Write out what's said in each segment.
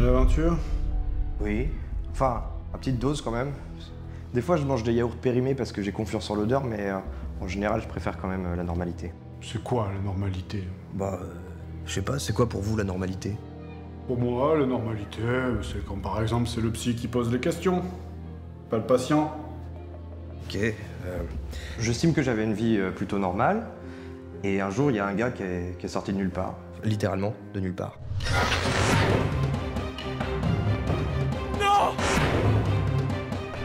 aimez l'aventure? Oui. Enfin, à petite dose quand même. Des fois, je mange des yaourts périmés parce que j'ai confiance en l'odeur, mais en général, je préfère quand même la normalité. C'est quoi la normalité? Bah, je sais pas, c'est quoi pour vous la normalité? Pour moi, la normalité, c'est quand par exemple c'est le psy qui pose les questions, pas le patient. Ok. J'estime que j'avais une vie plutôt normale, et un jour, il y a un gars qui est sorti de nulle part. Littéralement, de nulle part. Non!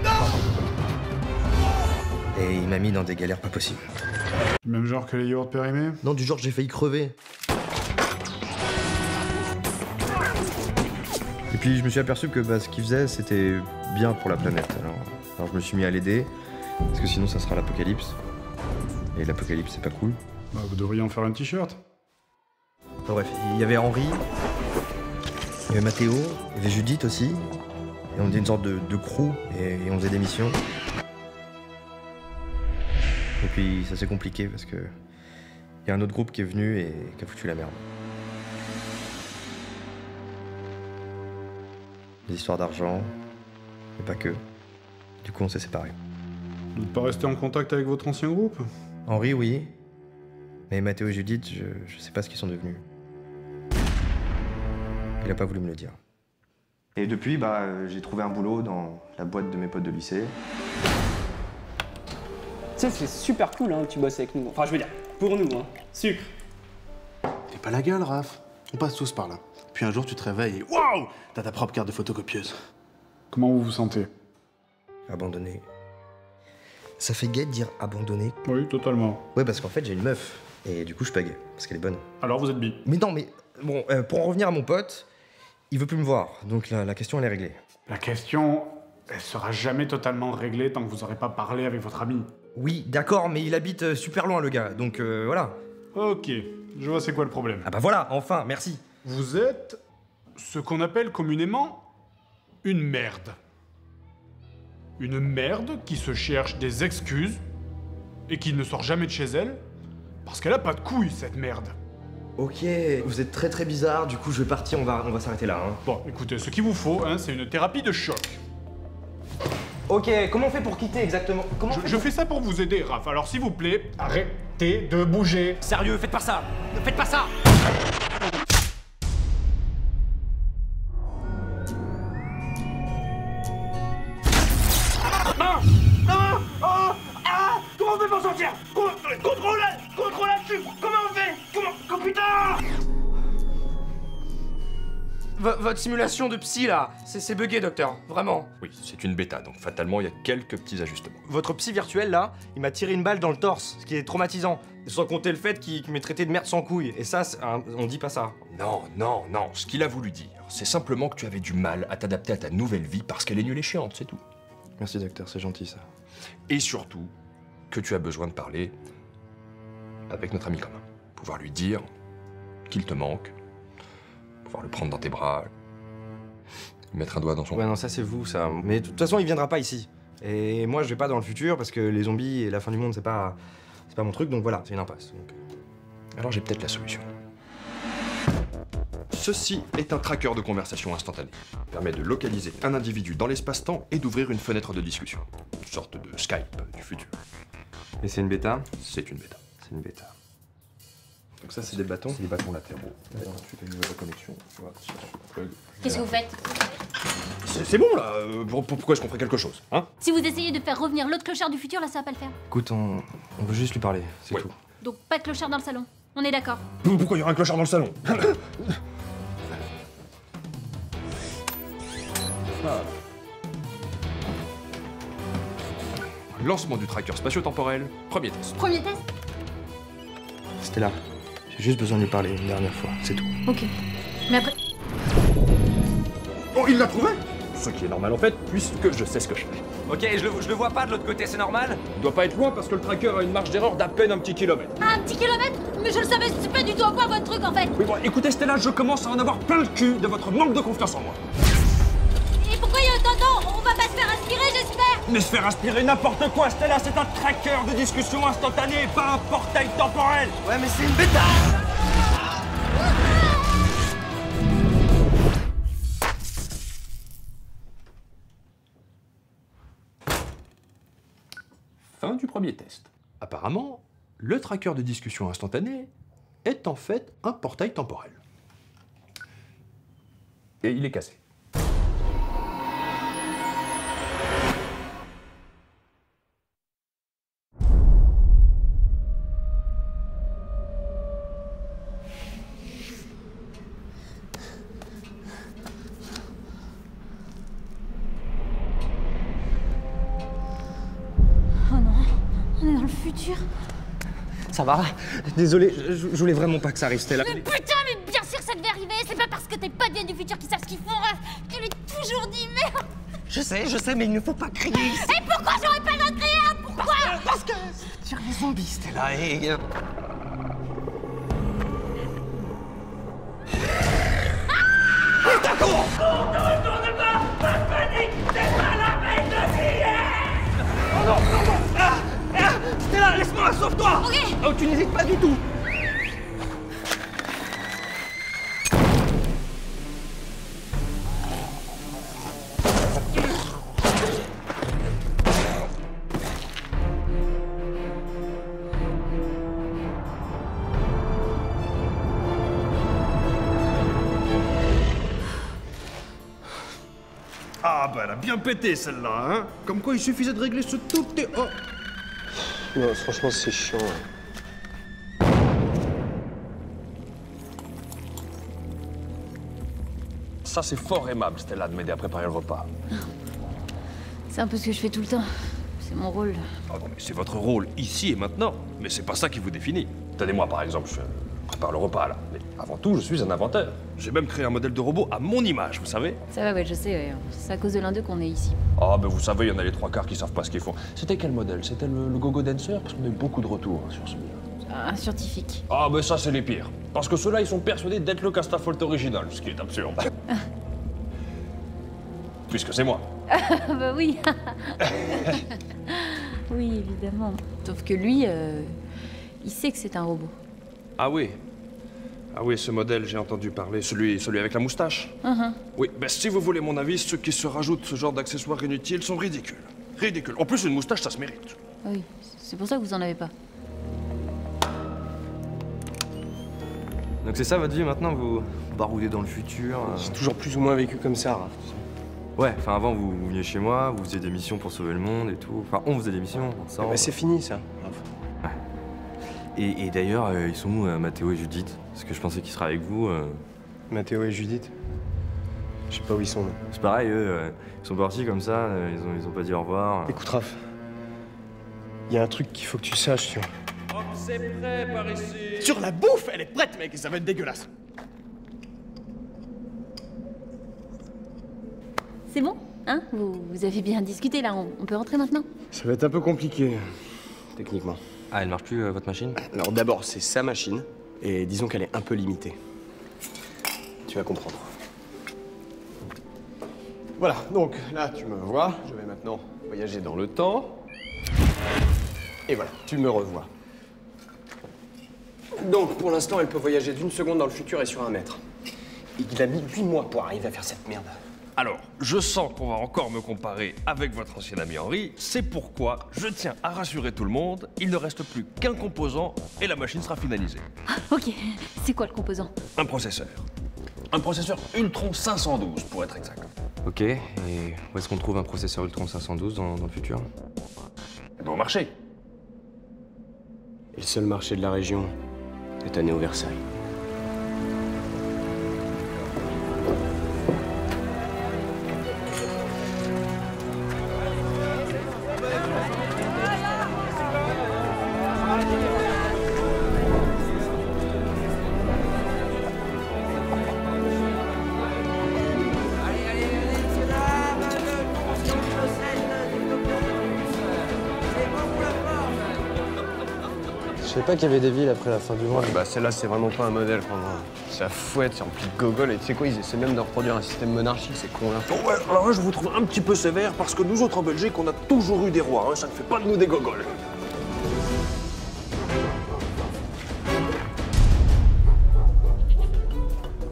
Non! Et il m'a mis dans des galères pas possibles. Du même genre que les yaourts périmés? Non, du genre j'ai failli crever. Et puis je me suis aperçu que ce qu'il faisait, c'était bien pour la planète. Alors je me suis mis à l'aider, parce que sinon ça sera l'apocalypse. Et l'apocalypse, c'est pas cool. Bah, vous devriez en faire un t-shirt. Enfin, bref, il y avait Henri, il y avait Mathéo, il y avait Judith aussi. Et on était une sorte de crew, et on faisait des missions. Et puis ça s'est compliqué parce que il y a un autre groupe qui est venu et qui a foutu la merde. Des histoires d'argent, mais pas que. Du coup, on s'est séparés. Vous n'êtes pas resté en contact avec votre ancien groupe? Henri, oui. Mais Mathéo et Judith, je sais pas ce qu'ils sont devenus. Il a pas voulu me le dire. Et depuis, j'ai trouvé un boulot dans la boîte de mes potes de lycée. Tu sais, c'est super cool hein, que tu bosses avec nous. Enfin, je veux dire, pour nous, hein. Sucre. T'es pas la gueule, Raph. On passe tous par là. Puis un jour, tu te réveilles et waouh, t'as ta propre carte de photocopieuse. Comment vous vous sentez? Abandonné. Ça fait gay de dire abandonné. Oui, totalement. Ouais, parce qu'en fait, j'ai une meuf. Et du coup, je suis pas gay, parce qu'elle est bonne. Alors vous êtes bi? Mais non, mais bon, pour en revenir à mon pote, il veut plus me voir. Donc la question, elle est réglée. La question, elle sera jamais totalement réglée tant que vous aurez pas parlé avec votre ami. Oui, d'accord, mais il habite super loin, le gars. Donc voilà. Ok, je vois c'est quoi le problème. Ah bah voilà, enfin, merci. Vous êtes ce qu'on appelle communément une merde. Une merde qui se cherche des excuses et qui ne sort jamais de chez elle parce qu'elle a pas de couilles, cette merde. Ok, vous êtes très très bizarre, du coup je vais partir, on va s'arrêter là. Hein. Bon, écoutez, ce qu'il vous faut, c'est une thérapie de choc. Ok, comment on fait pour quitter exactement? Je fais ça pour vous aider, Raph, alors s'il vous plaît, arrêtez de bouger. Sérieux, faites pas ça! Ne faites pas ça! Comment on fait pour sortir? Contrôle là-dessus! Comment on fait? Comment putain? Votre simulation de psy là, c'est bugué, docteur, vraiment. Oui, c'est une bêta, donc fatalement, il y a quelques petits ajustements. Votre psy virtuel là, il m'a tiré une balle dans le torse, ce qui est traumatisant. Sans compter le fait qu'il m'ait traité de merde sans couilles. Et ça, on dit pas ça. Non, ce qu'il a voulu dire, c'est simplement que tu avais du mal à t'adapter à ta nouvelle vie parce qu'elle est nulle et chiante, c'est tout. Merci docteur, c'est gentil ça. Et surtout, que tu as besoin de parler avec notre ami commun. Pouvoir lui dire qu'il te manque, pouvoir le prendre dans tes bras, lui mettre un doigt dans son... Ouais non, ça c'est vous ça. Mais de toute façon, il viendra pas ici. Et moi, je vais pas dans le futur parce que les zombies et la fin du monde, c'est pas mon truc, donc voilà, c'est une impasse. Donc... Alors j'ai peut-être la solution. Ceci est un tracker de conversation instantanée. Il permet de localiser un individu dans l'espace-temps et d'ouvrir une fenêtre de discussion. Une sorte de Skype du futur. Et c'est une bêta? C'est une bêta. C'est une bêta. Donc ça, c'est des bâtons? C'est des bâtons latéraux. Ensuite, une nouvelle connexion. Qu'est-ce que vous faites? C'est bon là, pourquoi est-ce qu'on ferait quelque chose, hein? Si vous essayez de faire revenir l'autre clochard du futur, là ça va pas le faire. Écoute, on veut juste lui parler, c'est Ouais. tout. Donc pas de clochard dans le salon. On est d'accord? Pourquoi il y aura un clochard dans le salon? Lancement du tracker spatio-temporel, premier test. Premier test? Stella, j'ai juste besoin de lui parler une dernière fois, c'est tout. Ok. Mais après... Oh, il l'a trouvé? Ce qui est normal en fait, puisque je sais ce que je fais. Ok, je le vois pas de l'autre côté, c'est normal? Il doit pas être loin parce que le tracker a une marge d'erreur d'à peine un petit kilomètre. Un petit kilomètre? Mais je le savais, c'est pas du tout à point votre truc en fait. Oui, bon, écoutez Stella, je commence à en avoir plein le cul de votre manque de confiance en moi. Et pourquoi il y a autant d'eau? On va pas se faire aspirer, j'espère. Mais se faire aspirer n'importe quoi, Stella, c'est un tracker de discussion instantanée, pas un portail temporel. Ouais, mais c'est une bêta! Fin du premier test. Apparemment, le tracker de discussion instantanée est en fait un portail temporel. Et il est cassé. Ça va? Désolé, je voulais vraiment pas que ça arrive, Stella. Mais putain, mais bien sûr que ça devait arriver. C'est pas parce que tes potes viennent du futur qu'ils savent ce qu'ils font, Raph. Tu l'as toujours dit, merde. Je sais, mais il ne faut pas crier ici. Et pourquoi j'aurais pas le droit de crier, hein? Pourquoi? Parce que ça tire les zombies, Stella, et... Stella, laisse-moi, sauve-toi! Ok. Oh, tu n'hésites pas du tout. Ah bah elle a bien pété celle-là, hein. Comme quoi il suffisait de régler ce tout petit... Oh. Non, franchement, c'est chiant. Ça, c'est fort aimable, Stella, de m'aider à préparer le repas. C'est un peu ce que je fais tout le temps. C'est mon rôle. Ah non, mais c'est votre rôle ici et maintenant. Mais c'est pas ça qui vous définit. Tenez-moi, par exemple, je prépare le repas, là. Mais avant tout, je suis un inventeur. J'ai même créé un modèle de robot à mon image, vous savez. Ça va, ouais, je sais, ouais. C'est à cause de l'un d'eux qu'on est ici. Ah, ben vous savez, il y en a les trois quarts qui savent pas ce qu'ils font. C'était quel modèle? C'était le Gogo Dancer? Parce qu'on a eu beaucoup de retours hein, sur celui-là. Un scientifique. Ah, ben ça, c'est les pires. Parce que ceux-là, ils sont persuadés d'être le Castafolt original, ce qui est absurde. Puisque c'est moi. Bah oui. Oui, évidemment. Sauf que lui, il sait que c'est un robot. Ah oui. Ah oui, ce modèle, j'ai entendu parler. Celui avec la moustache. Oui, ben si vous voulez mon avis, ceux qui se rajoutent ce genre d'accessoires inutiles sont ridicules. Ridicules. En plus, une moustache, ça se mérite. Oui, c'est pour ça que vous en avez pas. Donc c'est ça votre vie maintenant, vous baroudez dans le futur J'ai toujours plus ou moins vécu comme ça, Raph. Ouais, enfin avant vous veniez chez moi, vous faisiez des missions pour sauver le monde et tout. Enfin on faisait des missions ensemble. Bah, c'est fini ça, Raph. Et d'ailleurs, ils sont où Mathéo et Judith? Parce que je pensais qu'ils seraient avec vous. Mathéo et Judith. Je sais pas où ils sont. Là. C'est pareil, eux, ils sont partis comme ça, ils ont pas dit au revoir. Écoute, Raph. Il y a un truc qu'il faut que tu saches, tu vois. Hop, c'est prêt par ici. Sur la bouffe, elle est prête, mec, et ça va être dégueulasse. C'est bon, hein? Vous avez bien discuté, là. On peut rentrer maintenant? Ça va être un peu compliqué, techniquement. Ah, elle marche plus, votre machine? Alors d'abord, c'est sa machine, et disons qu'elle est un peu limitée. Tu vas comprendre. Voilà, donc là, tu me vois. Je vais maintenant voyager dans le temps. Et voilà, tu me revois. Donc, pour l'instant, elle peut voyager d'1 seconde dans le futur et sur 1 mètre. Il a mis 8 mois pour arriver à faire cette merde. Alors, je sens qu'on va encore me comparer avec votre ancien ami Henri. C'est pourquoi je tiens à rassurer tout le monde. Il ne reste plus qu'un composant et la machine sera finalisée. Ah, ok. C'est quoi le composant? Un processeur. Un processeur Ultron 512, pour être exact. Ok, et où est-ce qu'on trouve un processeur Ultron 512 dans le futur? Bon marché. Et le seul marché de la région est à Néo-Versailles. Je savais pas qu'il y avait des villes après la fin du monde. Bah celle-là, c'est vraiment pas un modèle pour moi. C'est la fouette, c'est rempli de gogol et tu sais quoi, ils essaient même de reproduire un système monarchique, c'est con là. Bon, ouais, alors là, je vous trouve un petit peu sévère parce que nous autres en Belgique, on a toujours eu des rois, hein, ça ne fait pas de nous des gogols.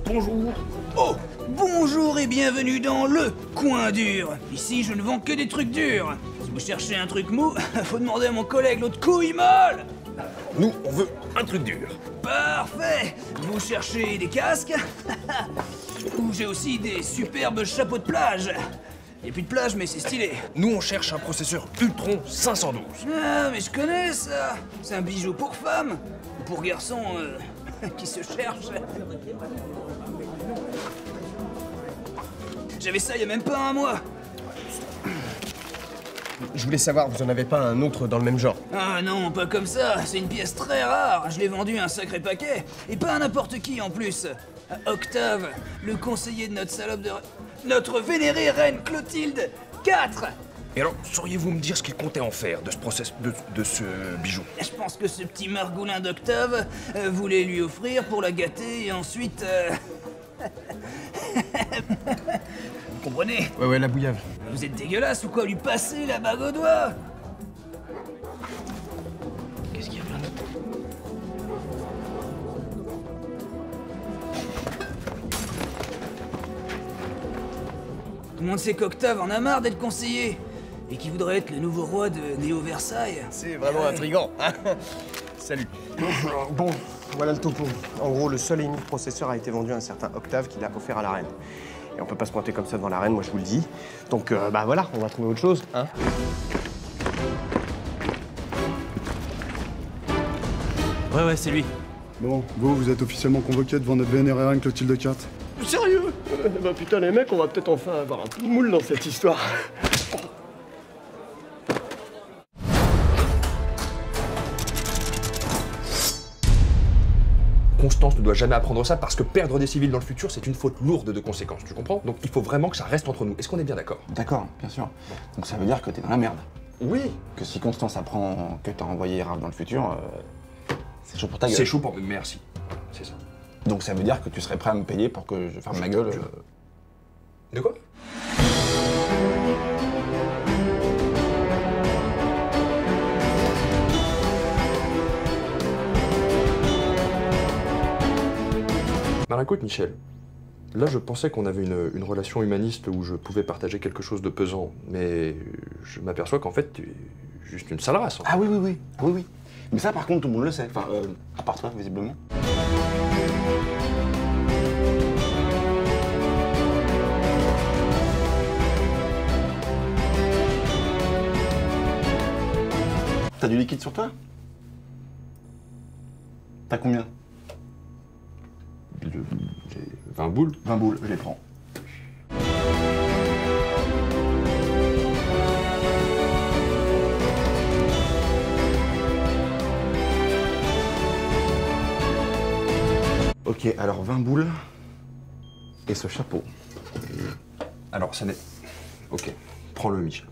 Bonjour. Oh, bonjour et bienvenue dans le coin dur. Ici, je ne vends que des trucs durs. Vous cherchez un truc mou? Faut demander à mon collègue, l'autre couille molle! Nous, on veut un truc dur. Parfait! Vous cherchez des casques? Ou j'ai aussi des superbes chapeaux de plage. Y a plus de plage, mais c'est stylé. Nous, on cherche un processeur Ultron 512. Ah, mais je connais ça! C'est un bijou pour femmes, ou pour garçons qui se cherchent. J'avais ça il y a même pas un mois. Je voulais savoir, vous en avez pas un autre dans le même genre? Ah non, pas comme ça. C'est une pièce très rare. Je l'ai vendue un sacré paquet. Et pas à n'importe qui en plus. À Octave, le conseiller de notre salope de... Notre vénérée reine Clotilde IV. Et alors, sauriez-vous me dire ce qu'il comptait en faire de ce bijou? Je pense que ce petit margoulin d'Octave voulait lui offrir pour la gâter et ensuite... Vous comprenez? Ouais, la bouillave. Vous êtes dégueulasse ou quoi? Lui passer la bague au doigt? Qu'est-ce qu'il y a là? Tout le monde sait qu'Octave en a marre d'être conseiller et qu'il voudrait être le nouveau roi de Néo-Versailles. C'est vraiment intriguant. Salut. Bon, voilà le topo. En gros, le seul et unique processeur a été vendu à un certain Octave qu'il a offert à la reine. Et on peut pas se pointer comme ça devant la reine, moi je vous le dis. Donc bah voilà, on va trouver autre chose, hein. Ouais, c'est lui. Bon, vous êtes officiellement convoqué devant notre vénérée reine Clotilde IV. Sérieux? Bah putain les mecs, on va peut-être enfin avoir un peu de moule dans cette histoire. Constance ne doit jamais apprendre ça parce que perdre des civils dans le futur, c'est une faute lourde de conséquences, tu comprends? Donc il faut vraiment que ça reste entre nous. Est-ce qu'on est bien d'accord? D'accord, bien sûr. Donc ça veut dire que t'es dans la merde. Oui. Que si Constance apprend que t'as envoyé Raph dans le futur, c'est chaud pour ta gueule. C'est chaud pour... Merci. C'est ça. Donc ça veut dire que tu serais prêt à me payer pour que je ferme ma gueule De quoi? Alors écoute, Michel, là je pensais qu'on avait une relation humaniste où je pouvais partager quelque chose de pesant, mais je m'aperçois qu'en fait, tu es juste une sale race. Ah oui. Mais ça par contre tout le monde le sait, enfin, à part toi visiblement. T'as du liquide sur toi? T'as combien? J'ai 20 boules. 20 boules, je les prends. Ok, alors 20 boules et ce chapeau. Alors ça n'est... Ok, prends-le Michel.